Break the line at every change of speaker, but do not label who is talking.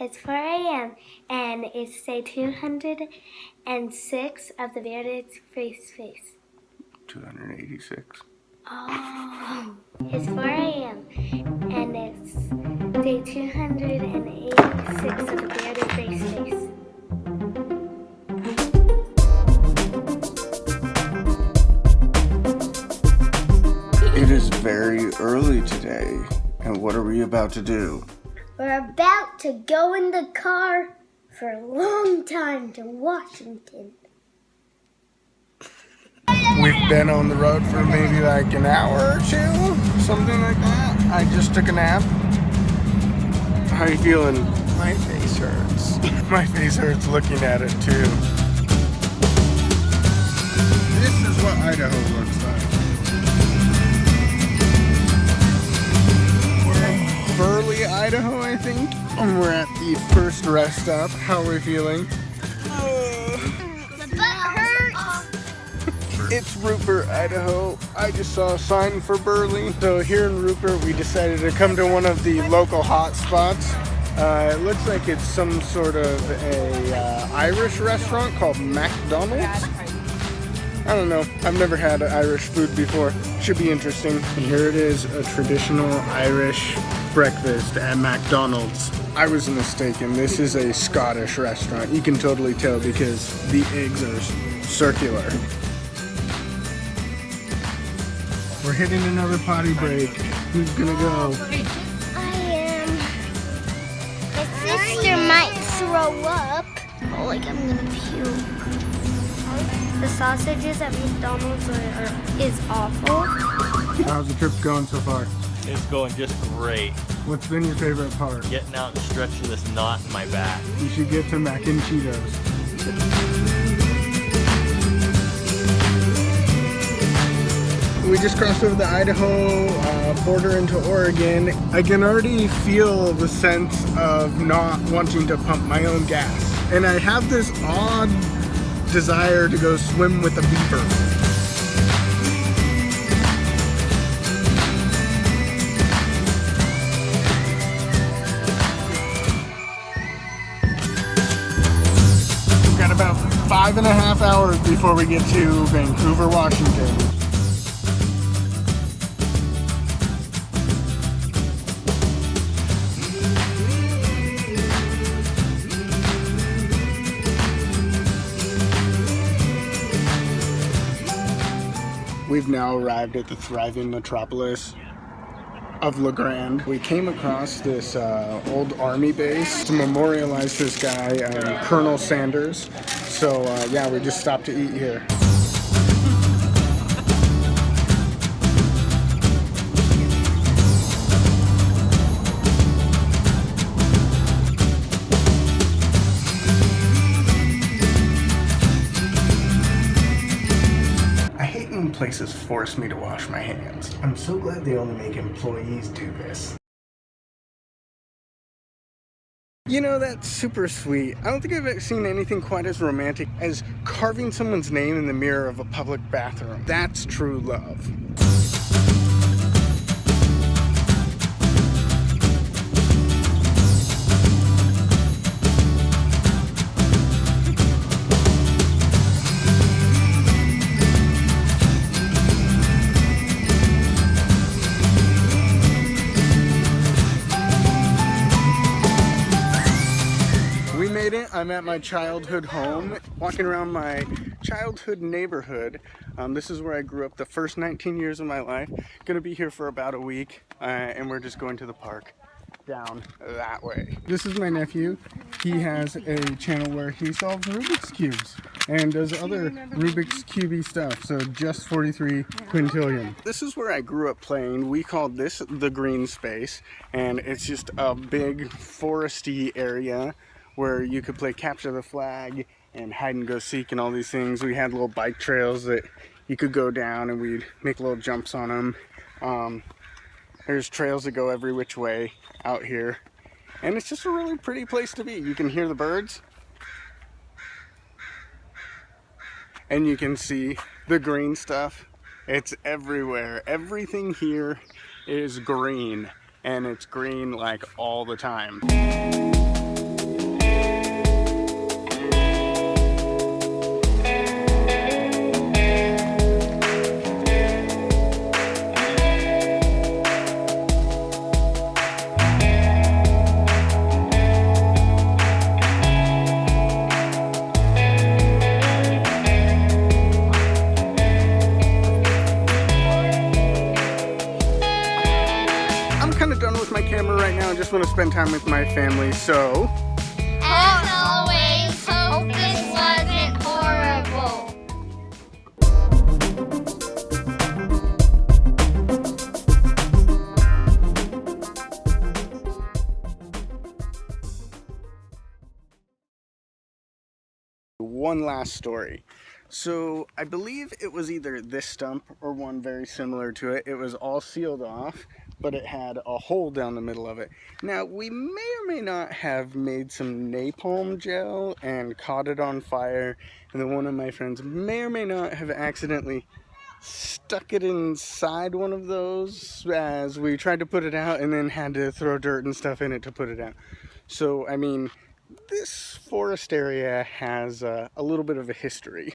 It's 4 a.m. and it's day 206 of the Bearded Face Face.
286.
Oh. It's 4 a.m. and it's day 286 of the Bearded Face Face.
It is very early today, and what are we about to do?
We're about to go in the car for a long time to Washington.
We've been on the road for maybe like an hour or two, something like that. I just took a nap. How you feeling?
My face hurts.
My face hurts looking at it too. This is what Idaho looks like. We're in Burley, Idaho, I think. And we're at the first rest stop. How are we feeling?
The butt hurts.
It's Rupert, Idaho. I just saw a sign for Burley. So here in Rupert, we decided to come to one of the local hot spots. It looks like it's some sort of a Irish restaurant called McDonald's. I don't know. I've never had Irish food before. Should be interesting. And here it is, a traditional Irish breakfast at McDonald's. I was mistaken. This is a Scottish restaurant. You can totally tell because the eggs are circular. We're hitting another potty break. Who's gonna go?
I am. My sister might throw up. Oh, like I'm gonna puke. The sausages at McDonald's is awful.
How's the trip going so far?
It's going just great.
What's been your favorite part?
Getting out and stretching this knot in my back.
You should get to Mac and Cheetos. We just crossed over the Idaho border into Oregon. I can already feel the sense of not wanting to pump my own gas. And I have this odd desire to go swim with a beaver. We've got about 5.5 hours before we get to Vancouver, Washington. We've now arrived at the thriving metropolis of La Grande. We came across this old army base to memorialize this guy, Colonel Sanders. So yeah, we just stopped to eat here. Places force me to wash my hands. I'm so glad they only make employees do this. You know, that's super sweet. I don't think I've ever seen anything quite as romantic as carving someone's name in the mirror of a public bathroom. That's true love. I'm at my childhood home, walking around my childhood neighborhood. This is where I grew up the first 19 years of my life. Gonna be here for about a week, and we're just going to the park down that way. This is my nephew. He has a channel where he solves Rubik's Cubes and does other Rubik's Cubey stuff, so just 43 quintillion. This is where I grew up playing. We called this the green space, and it's just a big foresty area where you could play capture the flag and hide and go seek and all these things. We had little bike trails that you could go down and we'd make little jumps on them. There's trails that go every which way out here. And it's just a really pretty place to be. You can hear the birds. And you can see the green stuff. It's everywhere. Everything here is green. And it's green like all the time. just want to spend time with my family, so...
As always, hope this wasn't horrible.
One last story. So I believe it was either this stump or one very similar to it. It was all sealed off, but it had a hole down the middle of it. Now, we may or may not have made some napalm gel and caught it on fire, and then one of my friends may or may not have accidentally stuck it inside one of those as we tried to put it out, and then had to throw dirt and stuff in it to put it out. So, I mean, this forest area has a little bit of a history.